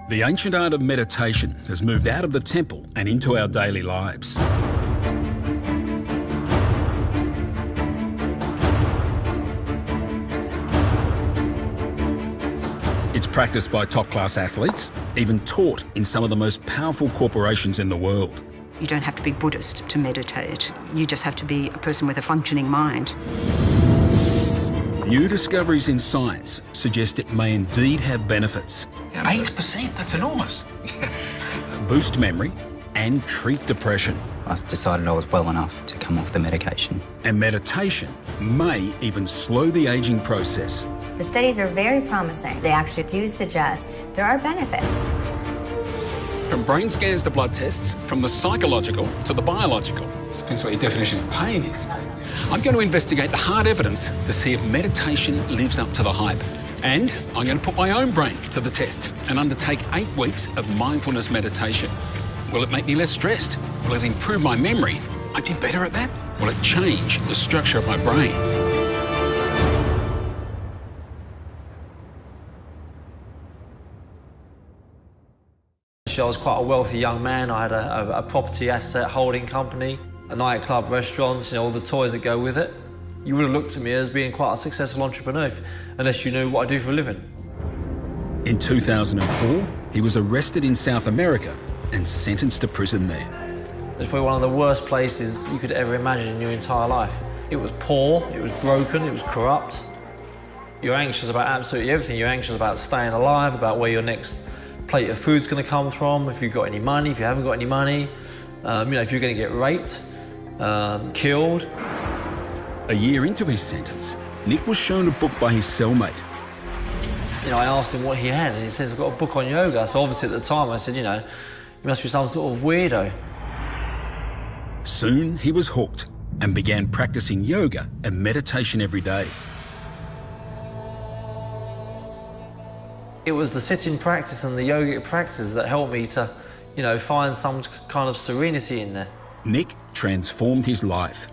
The ancient art of meditation has moved out of the temple and into our daily lives. It's practiced by top-class athletes, even taught in some of the most powerful corporations in the world. You don't have to be Buddhist to meditate. You just have to be a person with a functioning mind. New discoveries in science suggest it may indeed have benefits. 8%, that's enormous. Boost memory and treat depression. I decided I was well enough to come off the medication. And meditation may even slow the aging process. The studies are very promising. They actually do suggest there are benefits. From brain scans to blood tests, from the psychological to the biological. Depends what your definition of pain is. I'm going to investigate the hard evidence to see if meditation lives up to the hype. And I'm going to put my own brain to the test and undertake 8 weeks of mindfulness meditation. Will it make me less stressed? Will it improve my memory? I did better at that. Will it change the structure of my brain? I was quite a wealthy young man. I had a property asset holding company, a nightclub, restaurants, all the toys that go with it. You would have looked at me as being quite a successful entrepreneur unless you knew what I do for a living. In 2004, he was arrested in South America and sentenced to prison there. It's probably one of the worst places you could ever imagine in your entire life. It was poor, it was broken, it was corrupt. You're anxious about absolutely everything. You're anxious about staying alive, about where your next plate of food's going to come from, if you've got any money, if you haven't got any money, if you're going to get raped, killed. A year into his sentence, Nick was shown a book by his cellmate. I asked him what he had, and he says, I've got a book on yoga. So obviously at the time I said, you must be some sort of weirdo. Soon he was hooked and began practicing yoga and meditation every day. It was the sitting practice and the yogic practice that helped me to, find some kind of serenity in there. Nick transformed his life.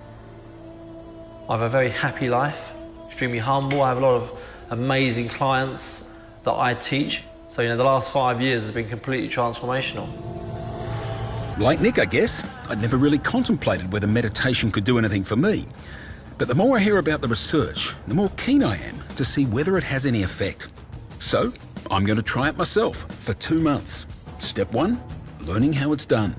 I have a very happy life, extremely humble. I have a lot of amazing clients that I teach. So, the last 5 years has been completely transformational. Like Nick, I guess, I'd never really contemplated whether meditation could do anything for me. But the more I hear about the research, the more keen I am to see whether it has any effect. So, I'm going to try it myself for 2 months. Step 1, learning how it's done.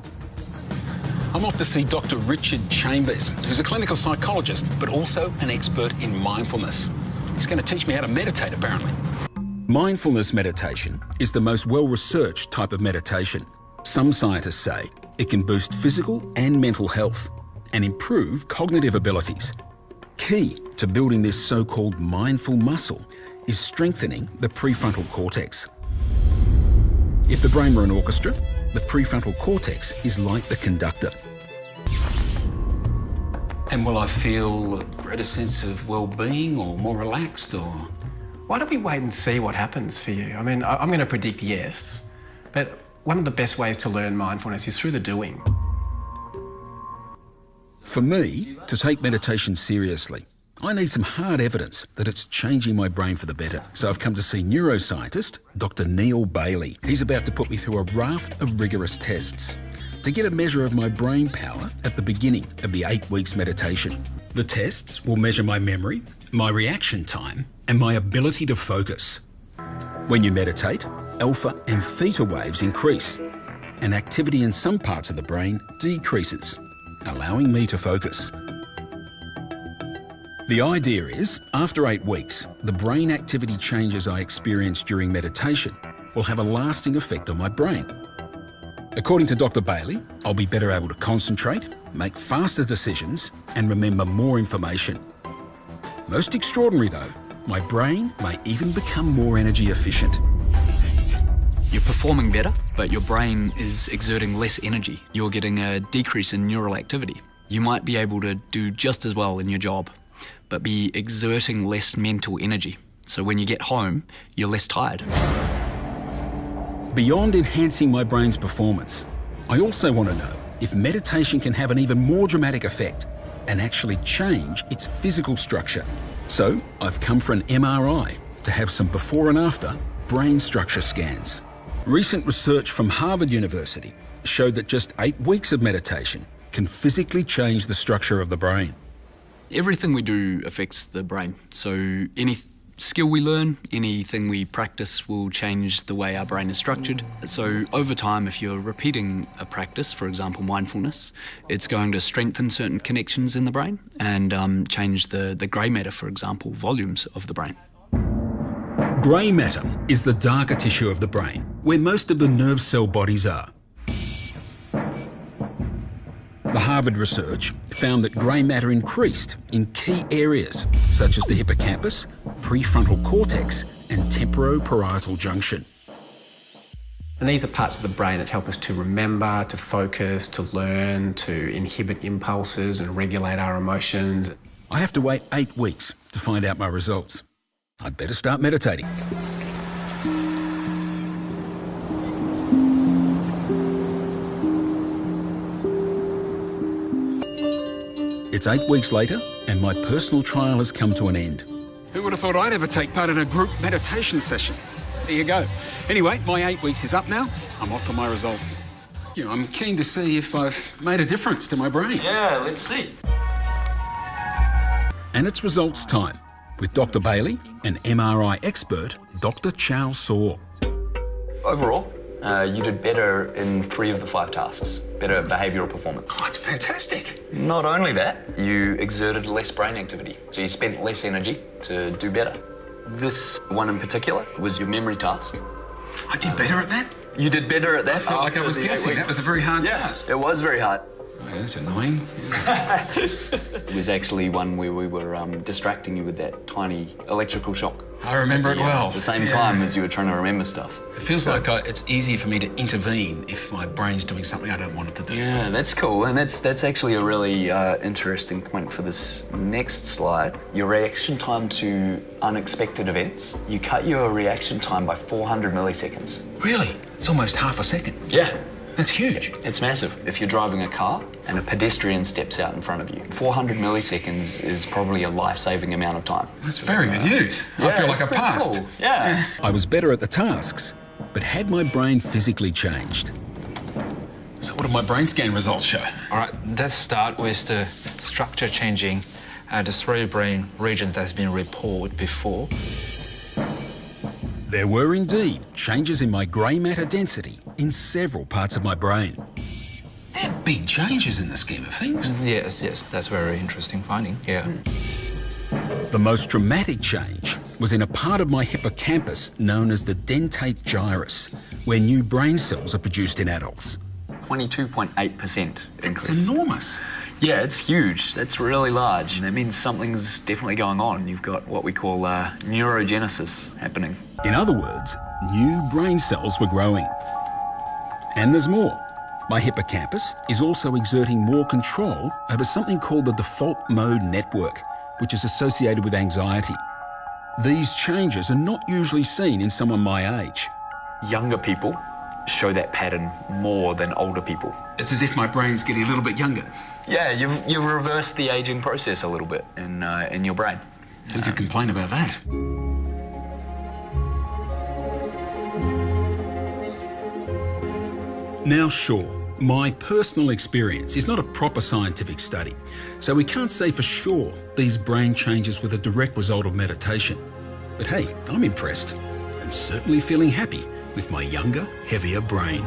I'm off to see Dr. Richard Chambers, who's a clinical psychologist, but also an expert in mindfulness. He's going to teach me how to meditate, apparently. Mindfulness meditation is the most well-researched type of meditation. Some scientists say it can boost physical and mental health and improve cognitive abilities. Key to building this so-called mindful muscle is strengthening the prefrontal cortex. If the brain were an orchestra, the prefrontal cortex is like the conductor. And will I feel a greater sense of well-being or more relaxed or? Why don't we wait and see what happens for you? I mean, I'm going to predict yes, but one of the best ways to learn mindfulness is through the doing. For me, to take meditation seriously, I need some hard evidence that it's changing my brain for the better. So I've come to see neuroscientist Dr. Neil Bailey. He's about to put me through a raft of rigorous tests to get a measure of my brain power at the beginning of the 8 weeks meditation. The tests will measure my memory, my reaction time, and my ability to focus. When you meditate, alpha and theta waves increase, and activity in some parts of the brain decreases, allowing me to focus. The idea is, after 8 weeks, the brain activity changes I experience during meditation will have a lasting effect on my brain. According to Dr. Bailey, I'll be better able to concentrate, make faster decisions, and remember more information. Most extraordinary though, my brain may even become more energy efficient. You're performing better, but your brain is exerting less energy. You're getting a decrease in neural activity. You might be able to do just as well in your job, but be exerting less mental energy. So when you get home, you're less tired. Beyond enhancing my brain's performance, I also want to know if meditation can have an even more dramatic effect and actually change its physical structure. So I've come for an MRI to have some before and after brain structure scans. Recent research from Harvard University showed that just 8 weeks of meditation can physically change the structure of the brain. Everything we do affects the brain. So any skill we learn, anything we practice will change the way our brain is structured. So over time, if you're repeating a practice, for example, mindfulness, it's going to strengthen certain connections in the brain and change the grey matter, for example, volumes of the brain. Grey matter is the darker tissue of the brain, where most of the nerve cell bodies are. The Harvard research found that grey matter increased in key areas such as the hippocampus, prefrontal cortex and temporoparietal junction. And these are parts of the brain that help us to remember, to focus, to learn, to inhibit impulses and regulate our emotions. I have to wait 8 weeks to find out my results. I'd better start meditating. It's 8 weeks later, and my personal trial has come to an end. Who would have thought I'd ever take part in a group meditation session? There you go. Anyway, my 8 weeks is up now. I'm off for my results. You know, I'm keen to see if I've made a difference to my brain. Yeah, let's see. And it's results time with Dr. Bailey and MRI expert Dr. Chow Saw. Overall, you did better in 3 of the 5 tasks. Better behavioural performance. Oh, it's fantastic. Not only that, you exerted less brain activity, so you spent less energy to do better. This one in particular was your memory task. I did better at that? You did better at that. I felt like I was guessing. That was a very hard task. It was very hard. Oh, yeah, that's annoying. It was actually one where we were distracting you with that tiny electrical shock. I remember it well. At the same time as you were trying to remember stuff. It feels like it's easier for me to intervene if my brain's doing something I don't want it to do. Yeah, that's cool. And that's actually a really interesting point for this next slide. Your reaction time to unexpected events. You cut your reaction time by 400 milliseconds. Really? It's almost half a second. Yeah. That's huge. It's massive. If you're driving a car and a pedestrian steps out in front of you, 400 milliseconds is probably a life-saving amount of time. That's very good news. I feel like I passed. Cool. Yeah. I was better at the tasks, but had my brain physically changed? So what did my brain scan results show? All right, let's start with the structure changing at the 3 brain regions that's been reported before. There were indeed changes in my grey matter density in several parts of my brain. They're big changes in the scheme of things. Yes, that's very interesting finding, yeah. The most dramatic change was in a part of my hippocampus known as the dentate gyrus, where new brain cells are produced in adults. 22.8% It's increase. enormous. Yeah, it's huge. That's really large. And that means something's definitely going on. You've got what we call neurogenesis happening. In other words, new brain cells were growing. And there's more. My hippocampus is also exerting more control over something called the default mode network, which is associated with anxiety. These changes are not usually seen in someone my age. Younger people show that pattern more than older people. It's as if my brain's getting a little bit younger. Yeah, you've reversed the aging process a little bit in your brain. Who could complain about that? Now, sure, my personal experience is not a proper scientific study, so we can't say for sure these brain changes were the direct result of meditation. But hey, I'm impressed and certainly feeling happy with my younger, heavier brain.